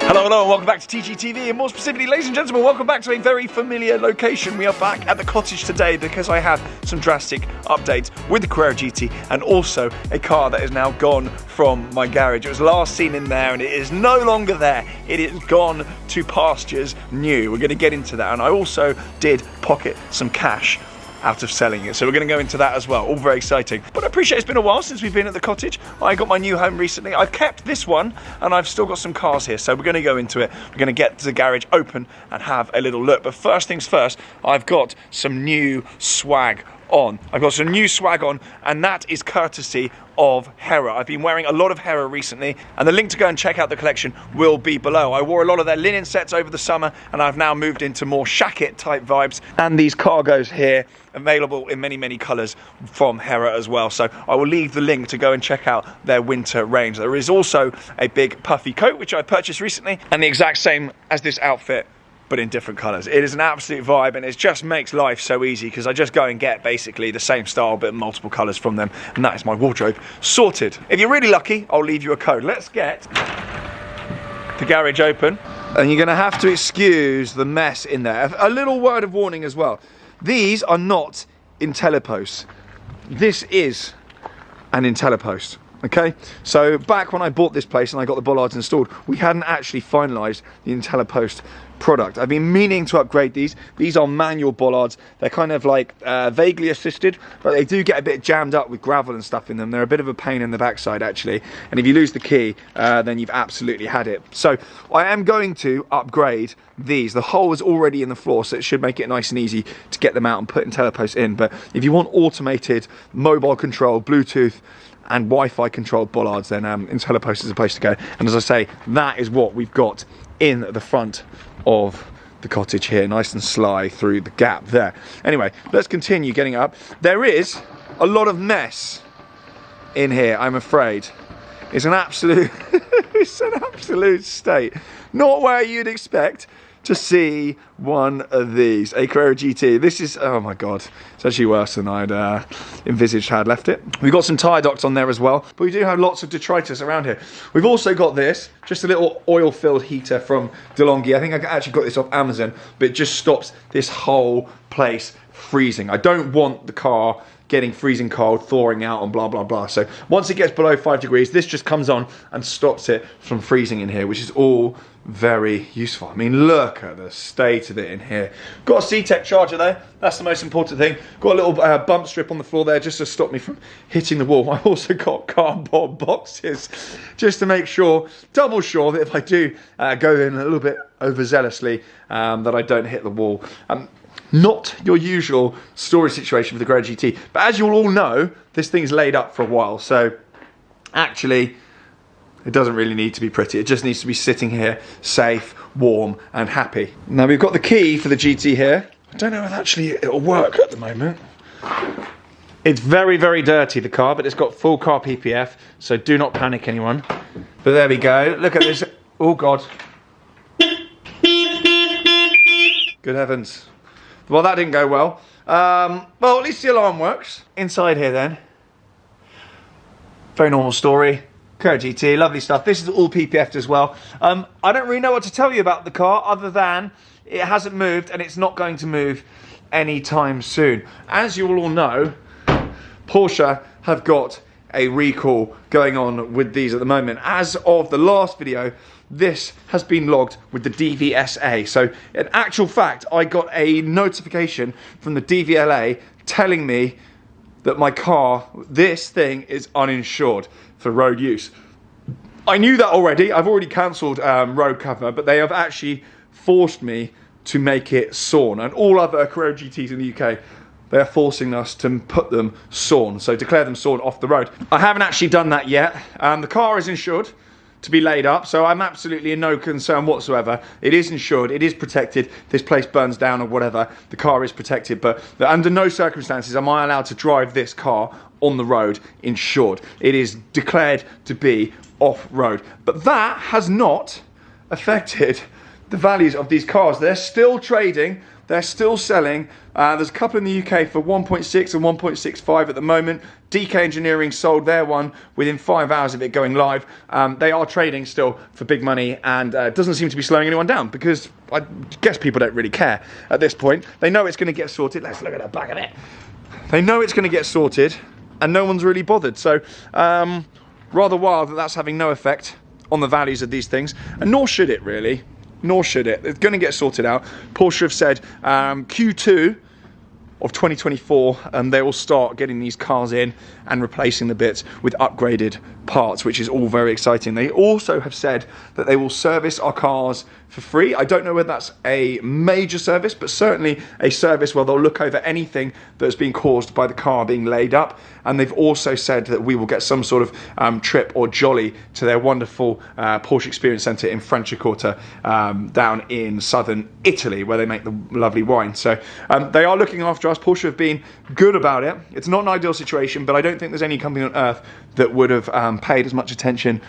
Hello, hello, and welcome back to TGTV, and more specifically, ladies and gentlemen, welcome back to a very familiar location. We are back at the cottage today because I have some drastic updates with the Carrera GT and also a car that is now gone from my garage. It was last seen in there and it is no longer there. It is gone to pastures new. We're going to get into that, and I also did pocket some cash out of selling it, so we're going to go into that as well. All very exciting, but I appreciate it's been a while since we've been at the cottage. I got my new home recently. I've kept this one and I've still got some cars here, so we're going to go into it. We're going to get the garage open and have a little look, but first things first, I've got some new swag on. I've got some new swag on, and that is courtesy of Carrera. I've been wearing a lot of Carrera recently, and the link to go and check out the collection will be below. I wore a lot of their linen sets over the summer, and I've now moved into more shacket type vibes, and these cargos here available in many colours from Carrera as well. So I will leave the link to go and check out their winter range. There is also a big puffy coat which I purchased recently, and the exact same as this outfit, but in different colours. It is an absolute vibe, and it just makes life so easy because I just go and get basically the same style but multiple colours from them, and that is my wardrobe sorted. If you're really lucky, I'll leave you a code. Let's get the garage open, and you're going to have to excuse the mess in there. A little word of warning as well. These are not IntelliPosts. This is an IntelliPost. Okay, so back when I bought this place and I got the bollards installed, we hadn't actually finalised the IntelliPost product. I've been meaning to upgrade these. These are manual bollards. They're kind of like vaguely assisted, but they do get a bit jammed up with gravel and stuff in them. They're a bit of a pain in the backside actually, and if you lose the key, then you've absolutely had it. So I am going to upgrade these. The hole is already in the floor, so it should make it nice and easy to get them out and put IntelliPost in. But if you want automated, mobile control, Bluetooth and Wi-Fi controlled bollards, then IntelliPost is the place to go. And as I say, that is what we've got in the front of the cottage here, nice and sly through the gap there. Anyway, let's continue getting up. There is a lot of mess in here, I'm afraid. It's an absolute it's an absolute state. Not where you'd expect to see one of these, a Carrera GT. This is, oh my god, it's actually worse than I'd envisaged had left it. We've got some tyre ducts on there as well, but we do have lots of detritus around here. We've also got this, just a little oil-filled heater from DeLonghi. I think I actually got this off Amazon, but it just stops this whole place freezing. I don't want the car getting freezing cold, thawing out and blah blah blah. So once it gets below 5 degrees, this just comes on and stops it from freezing in here, which is all very useful. I mean, look at the state of it in here. Got a C-Tech charger there, that's the most important thing. Got a little bump strip on the floor there just to stop me from hitting the wall. I've also got cardboard boxes just to make sure, double sure, that if I do go in a little bit overzealously, that I don't hit the wall. Not your usual storage situation for the Carrera GT, but as you all know, this thing's laid up for a while, so actually it doesn't really need to be pretty. It just needs to be sitting here safe, warm and happy. Now we've got the key for the GT here. I don't know if actually it'll work at the moment. It's very dirty, the car, but it's got full car PPF, so do not panic anyone. But there we go, look at this. Oh god, good heavens. Well, that didn't go well. Well, at least the alarm works. Inside here then, very normal story. Carrera GT, lovely stuff. This is all PPF'd as well. I don't really know what to tell you about the car other than it hasn't moved and it's not going to move anytime soon. As you all know, Porsche have got a recall going on with these at the moment. As of the last video, this has been logged with the DVSA. So in actual fact, I got a notification from the DVLA telling me that my car, this thing, is uninsured for road use. I knew that already. I've already cancelled road cover, but they have actually forced me to make it SORN. And all other Carrera GTs in the UK, they're forcing us to put them SORN, so declare them SORN off the road. I haven't actually done that yet. The car is insured to be laid up, so I'm absolutely in no concern whatsoever. It is insured, it is protected. This place burns down or whatever, the car is protected, but under no circumstances am I allowed to drive this car on the road insured. It is declared to be off-road. But that has not affected the values of these cars. They're still trading they're still selling. There's a couple in the UK for 1.6 and 1.65 at the moment. DK Engineering sold their one within 5 hours of it going live. They are trading still for big money, and it doesn't seem to be slowing anyone down, because I guess people don't really care at this point. They know it's going to get sorted. Let's look at the back of it. They know it's going to get sorted, and no one's really bothered. So rather wild that that's having no effect on the values of these things, and nor should it really. Nor should it. It's going to get sorted out. Porsche have said Q2 of 2024, and they will start getting these cars in and replacing the bits with upgraded parts, which is all very exciting. They also have said that they will service our cars for free. I don't know whether that's a major service, but certainly a service where they'll look over anything that's been caused by the car being laid up. And they've also said that we will get some sort of trip or jolly to their wonderful Porsche Experience Centre in Franciacorta down in southern Italy, where they make the lovely wine. So they are looking after us. Porsche have been good about it. It's not an ideal situation, but I don't think there's any company on earth that would have paid as much attention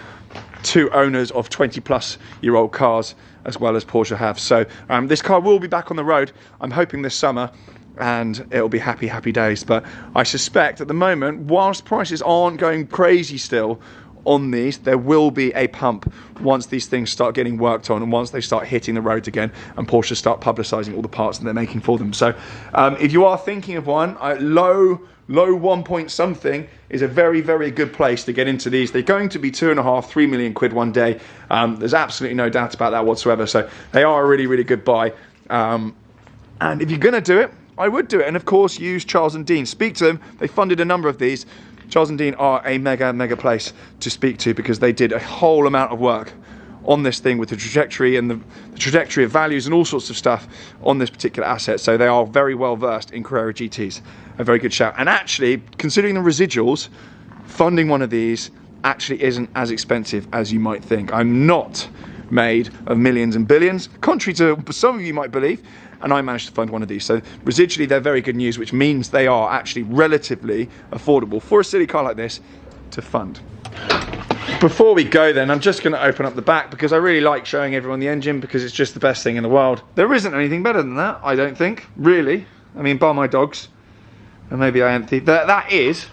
to owners of 20-plus-year-old cars as well as Porsche have. So this car will be back on the road, I'm hoping this summer, and it'll be happy, happy days. But I suspect at the moment, whilst prices aren't going crazy still on these, there will be a pump once these things start getting worked on, and once they start hitting the roads again and Porsche start publicising all the parts that they're making for them. So if you are thinking of one, low 1 point something is a very, very good place to get into these. They're going to be 2.5–3 million quid one day. There's absolutely no doubt about that whatsoever. So they are a really, really good buy. And if you're going to do it, I would do it. And of course, use Charles and Dean. Speak to them. They funded a number of these. Charles and Dean are a mega place to speak to, because they did a whole amount of work on this thing with the trajectory and the trajectory of values and all sorts of stuff on this particular asset. So they are very well versed in Carrera GTs. A very good shout. And actually, considering the residuals, funding one of these actually isn't as expensive as you might think. I'm not made of millions and billions, contrary to some of you might believe, and I managed to fund one of these. So residually, they're very good news, which means they are actually relatively affordable for a silly car like this to fund. Before we go then, I'm just going to open up the back, because I really like showing everyone the engine, because it's just the best thing in the world. There isn't anything better than that, I don't think, really. I mean, bar my dogs, and maybe I empty. That is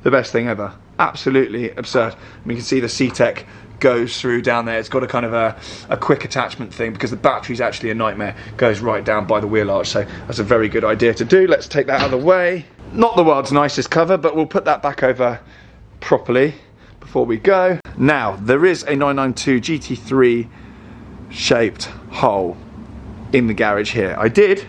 the best thing ever. Absolutely absurd. I mean, you can see the C-Tech goes through down there. It's got a kind of a quick attachment thing, because the battery's actually a nightmare. Goes right down by the wheel arch, so that's a very good idea to do. Let's take that out of the way. Not the world's nicest cover, but we'll put that back over properly before we go. Now, there is a 992 GT3 shaped hole in the garage here. I did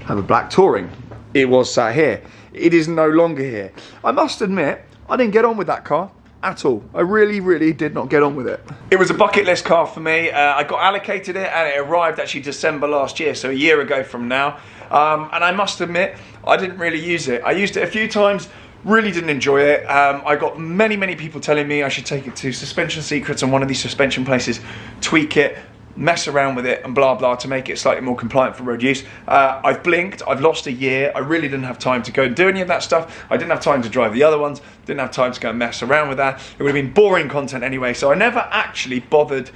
have a black Touring. It was sat here. It is no longer here. I must admit, I didn't get on with that car at all. I really did not get on with it. It was a bucket list car for me. I got allocated it, and it arrived actually December last year, so a year ago from now. And I must admit, I didn't really use it. I used it a few times, really didn't enjoy it. I got many people telling me I should take it to Suspension Secrets and one of these suspension places, tweak it, mess around with it and blah blah to make it slightly more compliant for road use. I've blinked, I've lost a year. I really didn't have time to go and do any of that stuff. I didn't have time to drive the other ones, didn't have time to go and mess around with that. It would have been boring content anyway, so I never actually bothered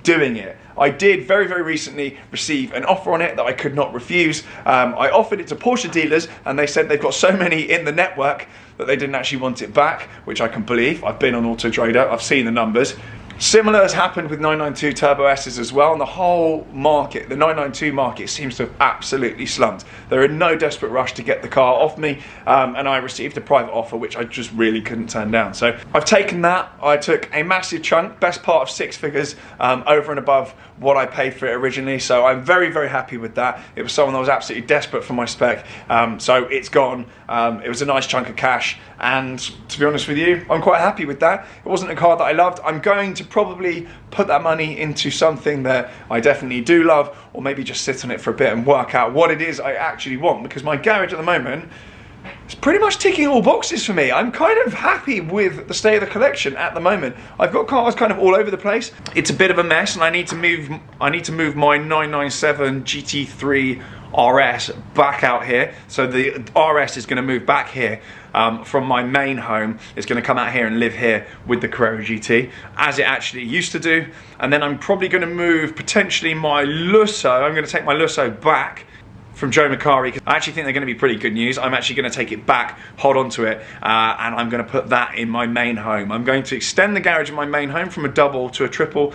doing it. I did very recently receive an offer on it that I could not refuse. I offered it to Porsche dealers, and they said they've got so many in the network that they didn't actually want it back, which I can believe. I've been on Auto Trader, I've seen the numbers. Similar has happened with 992 Turbo S's as well, and the whole market, the 992 market, seems to have absolutely slumped. They're in no desperate rush to get the car off me, and I received a private offer which I just really couldn't turn down. So I've taken that. I took a massive chunk, best part of 6 figures, over and above what I paid for it originally, so I'm very happy with that. It was someone that was absolutely desperate for my spec, so it's gone. It was a nice chunk of cash, and to be honest with you, I'm quite happy with that. It wasn't a car that I loved. I'm going to probably put that money into something that I definitely do love, or maybe just sit on it for a bit and work out what it is I actually want, because my garage at the moment is pretty much ticking all boxes for me. I'm kind of happy with the state of the collection at the moment. I've got cars kind of all over the place. It's a bit of a mess, and I need to move my 997 GT3 RS back out here. So the RS is going to move back here from my main home. It's going to come out here and live here with the Carrera GT, as it actually used to do. And then I'm probably going to move potentially my Lusso. I'm going to take my Lusso back from Joe Macari. I actually think they're going to be pretty good news. I'm actually going to take it back, hold on to it, and I'm going to put that in my main home. I'm going to extend the garage in my main home from a double to a triple,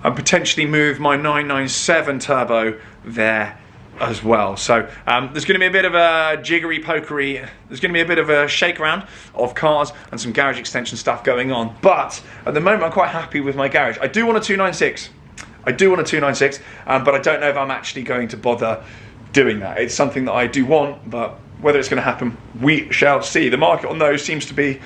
and potentially move my 997 turbo there as well. So there's going to be a bit of a jiggery pokery, there's going to be a bit of a shake around of cars and some garage extension stuff going on. But at the moment I'm quite happy with my garage. I do want a 296. I do want a 296, but I don't know if I'm actually going to bother doing that. It's something that I do want, but whether it's going to happen, we shall see. The market on those seems to be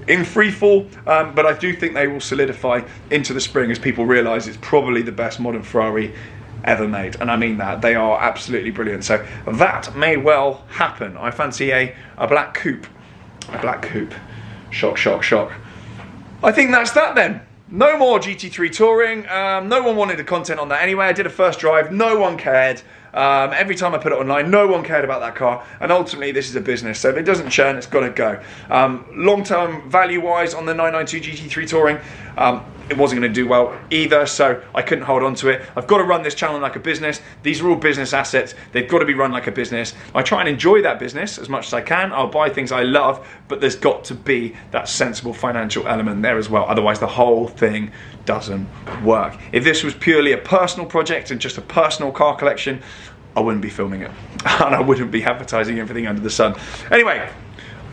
in free fall, but I do think they will solidify into the spring as people realise it's probably the best modern Ferrari ever made, and I mean that. They are absolutely brilliant, so that may well happen. I fancy a black coupe. A black coupe. Shock, shock, shock. I think that's that then. No more GT3 touring. No one wanted the content on that anyway. I did a first drive, no one cared. Every time I put it online, no one cared about that car, and ultimately this is a business, so if it doesn't churn, it's got to go. Long-term value-wise on the 992 GT3 touring, it wasn't going to do well either, so I couldn't hold on to it. I've got to run this channel like a business. These are all business assets. They've got to be run like a business. I try and enjoy that business as much as I can. I'll buy things I love, but there's got to be that sensible financial element there as well. Otherwise, the whole thing doesn't work. If this was purely a personal project and just a personal car collection, I wouldn't be filming it. And I wouldn't be advertising everything under the sun. Anyway,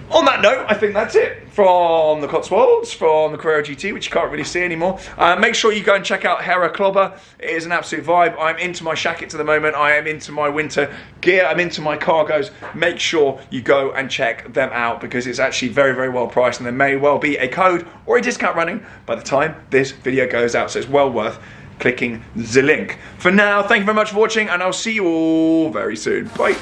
on that note, I think that's it from the Cotswolds, from the Carrera GT, which you can't really see anymore. Make sure you go and check out Hera Clobber. It is an absolute vibe. I'm into my shackets at the moment. I am into my winter gear. I'm into my cargos. Make sure you go and check them out because it's actually very, very well priced, and there may well be a code or a discount running by the time this video goes out. So it's well worth clicking the link. For now, thank you very much for watching, and I'll see you all very soon. Bye.